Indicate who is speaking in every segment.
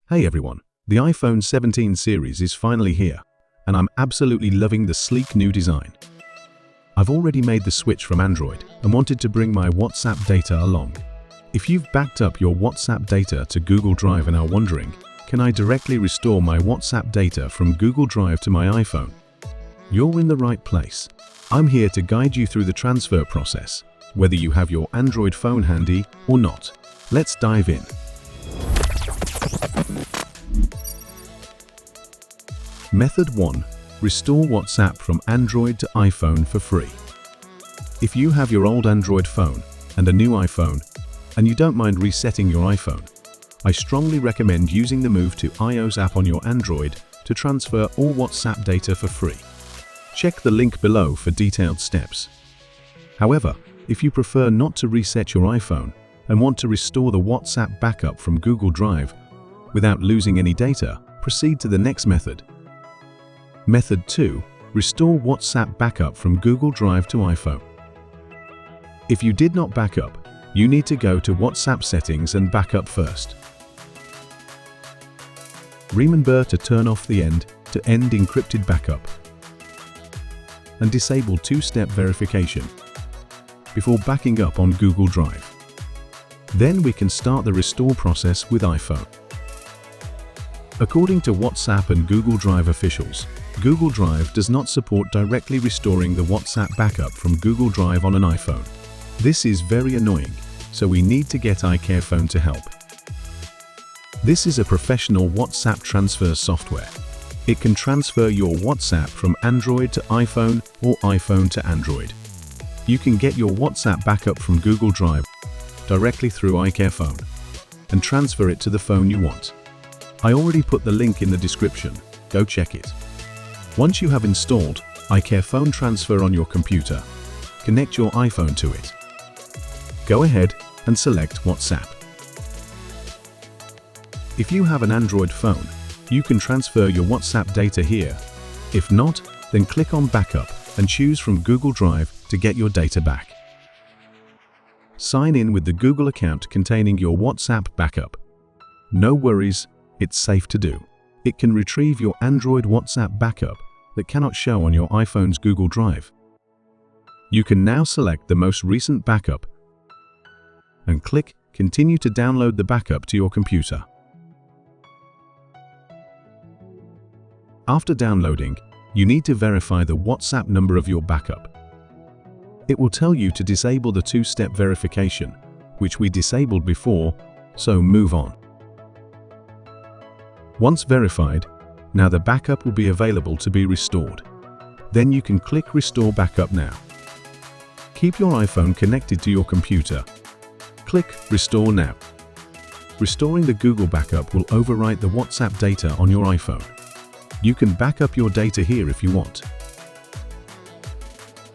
Speaker 1: Hey everyone, the iPhone 17 series is finally here, and I'm absolutely loving the sleek new design. I've already made the switch from Android and wanted to bring my WhatsApp data along. If you've backed up your WhatsApp data to Google Drive and are wondering, can I directly restore my WhatsApp data from Google Drive to my iPhone? You're in the right place. I'm here to guide you through the transfer process, whether you have your Android phone handy or not. Let's dive in. Method 1. Restore WhatsApp from Android to iPhone for free. If you have your old Android phone and a new iPhone, and you don't mind resetting your iPhone, I strongly recommend using the Move to iOS app on your Android to transfer all WhatsApp data for free. Check the link below for detailed steps. However, if you prefer not to reset your iPhone and want to restore the WhatsApp backup from Google Drive without losing any data, proceed to the next method. Method 2. Restore WhatsApp backup from Google Drive to iPhone. If you did not back up, you need to go to WhatsApp settings and backup first. Remember to turn off the end-to-end encrypted backup and disable two-step verification before backing up on Google Drive. Then we can start the restore process with iPhone. According to WhatsApp and Google Drive officials, Google Drive does not support directly restoring the WhatsApp backup from Google Drive on an iPhone. This is very annoying, so we need to get iCarefone to help. This is a professional WhatsApp transfer software. It can transfer your WhatsApp from Android to iPhone or iPhone to Android. You can get your WhatsApp backup from Google Drive directly through iCarefone and transfer it to the phone you want. I already put the link in the description, go check it. Once you have installed iCarefone Transfer on your computer, connect your iPhone to it. Go ahead and select WhatsApp. If you have an Android phone, you can transfer your WhatsApp data here. If not, then click on Backup and choose from Google Drive to get your data back. Sign in with the Google account containing your WhatsApp backup. No worries, it's safe to do. It can retrieve your Android WhatsApp backup that cannot show on your iPhone's Google Drive. You can now select the most recent backup and click Continue to download the backup to your computer. After downloading, you need to verify the WhatsApp number of your backup. It will tell you to disable the two-step verification, which we disabled before, so move on. Once verified, now the backup will be available to be restored. Then you can click Restore Backup Now. Keep your iPhone connected to your computer. Click Restore Now. Restoring the Google backup will overwrite the WhatsApp data on your iPhone. You can back up your data here if you want.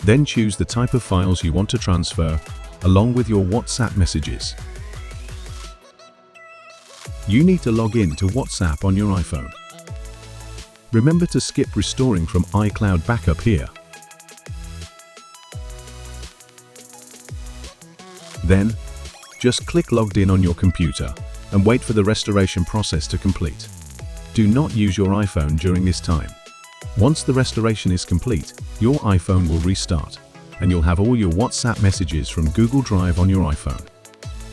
Speaker 1: Then choose the type of files you want to transfer, along with your WhatsApp messages. You need to log in to WhatsApp on your iPhone. Remember to skip restoring from iCloud backup here. Then, just click Logged In on your computer and wait for the restoration process to complete. Do not use your iPhone during this time. Once the restoration is complete, your iPhone will restart, and you'll have all your WhatsApp messages from Google Drive on your iPhone.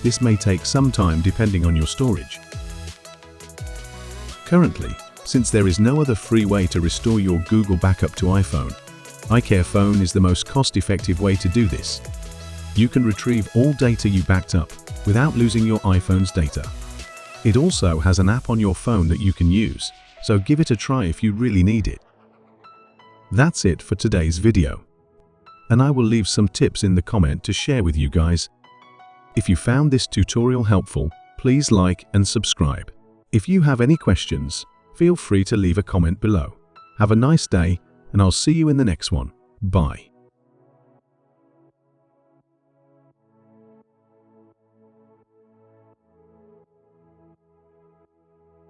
Speaker 1: This may take some time depending on your storage. Currently, since there is no other free way to restore your Google backup to iPhone, iCarefone is the most cost-effective way to do this. You can retrieve all data you backed up without losing your iPhone's data. It also has an app on your phone that you can use, so give it a try if you really need it. That's it for today's video. And I will leave some tips in the comment to share with you guys. If you found this tutorial helpful, please like and subscribe. If you have any questions, feel free to leave a comment below. Have a nice day, and I'll see you in the next one. Bye.